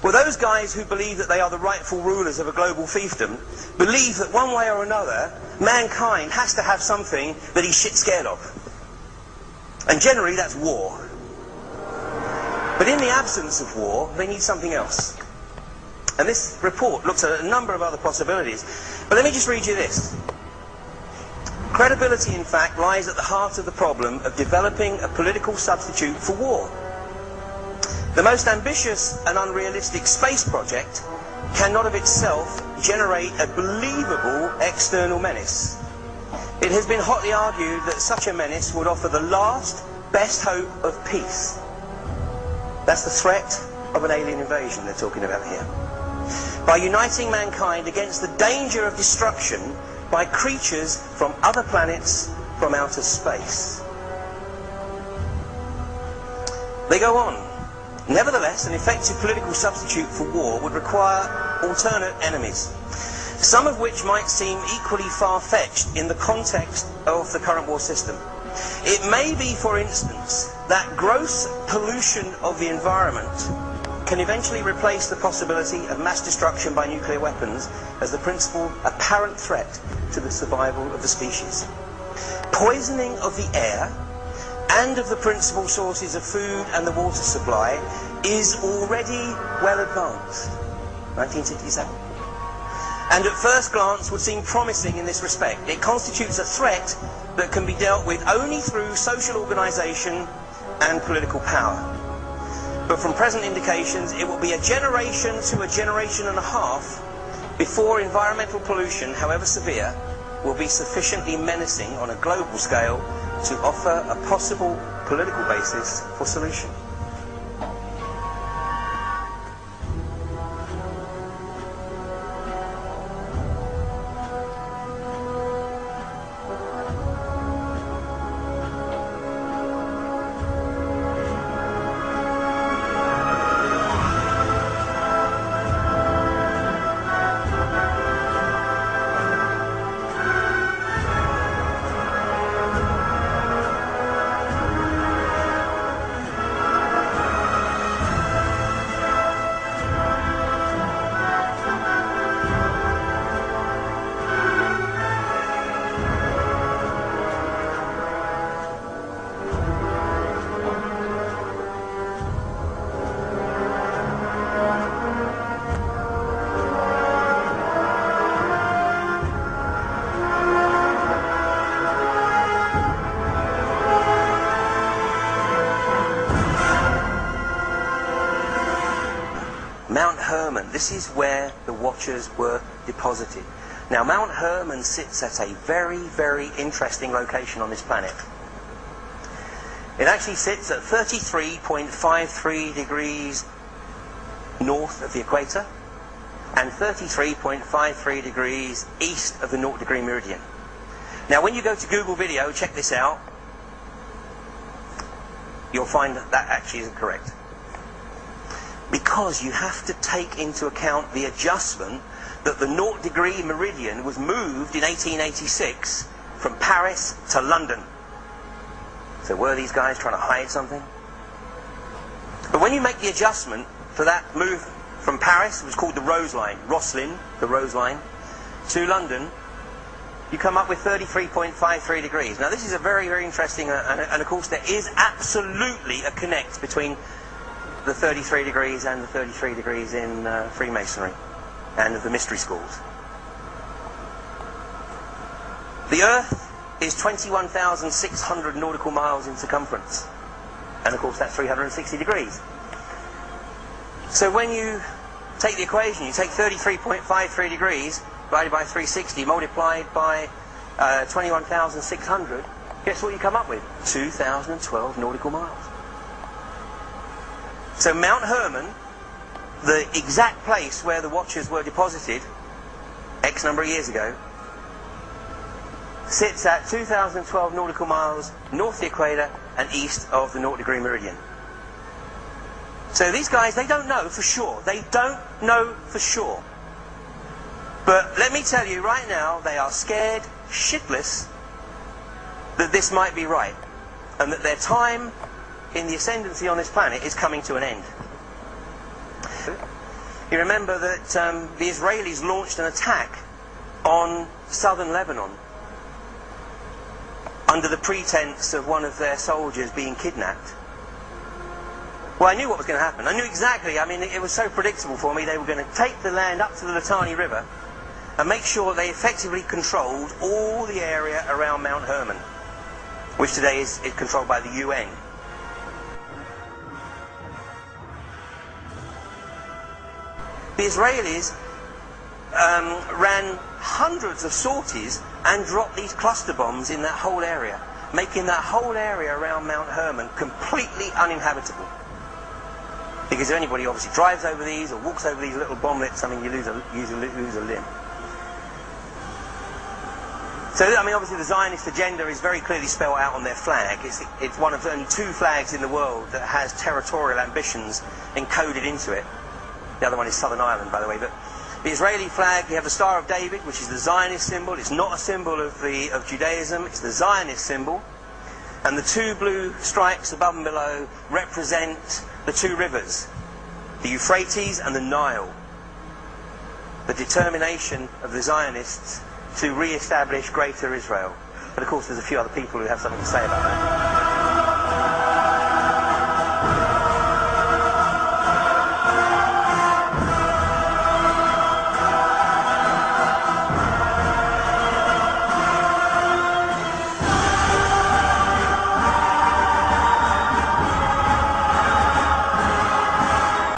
Well, those guys who believe that they are the rightful rulers of a global fiefdom believe that one way or another, mankind has to have something that he's shit scared of. And generally that's war. But in the absence of war, they need something else. And this report looks at a number of other possibilities. But let me just read you this. Credibility, in fact, lies at the heart of the problem of developing a political substitute for war. The most ambitious and unrealistic space project cannot of itself generate a believable external menace. It has been hotly argued that such a menace would offer the last best hope of peace. That's the threat of an alien invasion they're talking about here. By uniting mankind against the danger of destruction by creatures from other planets from outer space. They go on. Nevertheless, an effective political substitute for war would require alternate enemies, some of which might seem equally far-fetched in the context of the current war system. It may be, for instance, that gross pollution of the environment can eventually replace the possibility of mass destruction by nuclear weapons as the principal apparent threat to the survival of the species. Poisoning of the air and of the principal sources of food and the water supply is already well advanced. 1967. And at first glance would seem promising in this respect. It constitutes a threat that can be dealt with only through social organisation and political power. But from present indications, it will be a generation to a generation and a half before environmental pollution, however severe, will be sufficiently menacing on a global scale to offer a possible political basis for solution. Mount Herman, this is where the Watchers were deposited. Now, Mount Herman sits at a very, very interesting location on this planet. It actually sits at 33.53 degrees north of the equator and 33.53 degrees east of the 0 degree meridian. Now, when you go to Google Video, check this out, you'll find that that actually isn't correct. Because you have to take into account the adjustment that the 0 degree meridian was moved in 1886 from Paris to London. So were these guys trying to hide something? But when you make the adjustment for that move from Paris, it was called the Rose Line, Roslin, the Rose Line, to London, you come up with 33.53 degrees. Now this is a very, very interesting, and of course there is absolutely a connect between the 33 degrees and the 33 degrees in Freemasonry and the mystery schools. The Earth is 21,600 nautical miles in circumference, and of course that's 360 degrees. So when you take the equation, you take 33.53 degrees divided by 360 multiplied by 21,600, guess what you come up with? 2,012 nautical miles. So Mount Herman, the exact place where the Watchers were deposited X number of years ago, sits at 2,012 nautical miles north of the equator and east of the 0 degree meridian. So these guys, they don't know for sure. They don't know for sure. But let me tell you right now, they are scared shitless that this might be right, and that their time in the ascendancy on this planet is coming to an end. You remember that the Israelis launched an attack on southern Lebanon under the pretense of one of their soldiers being kidnapped. Well, I knew what was going to happen. I knew exactly. I mean, it was so predictable for me. They were going to take the land up to the Litani River and make sure they effectively controlled all the area around Mount Hermon, which today is controlled by the UN. The Israelis ran hundreds of sorties and dropped these cluster bombs in that whole area, making that whole area around Mount Hermon completely uninhabitable. Because if anybody obviously drives over these or walks over these little bomblets, I mean, you lose a limb. So, I mean, obviously the Zionist agenda is very clearly spelled out on their flag. It's one of only 2 flags in the world that has territorial ambitions encoded into it. The other one is Southern Ireland, by the way. But the Israeli flag, you have the Star of David, which is the Zionist symbol. It's not a symbol of Judaism. It's the Zionist symbol. And the 2 blue stripes above and below represent the 2 rivers, the Euphrates and the Nile. The determination of the Zionists to re-establish Greater Israel. But of course there's a few other people who have something to say about that.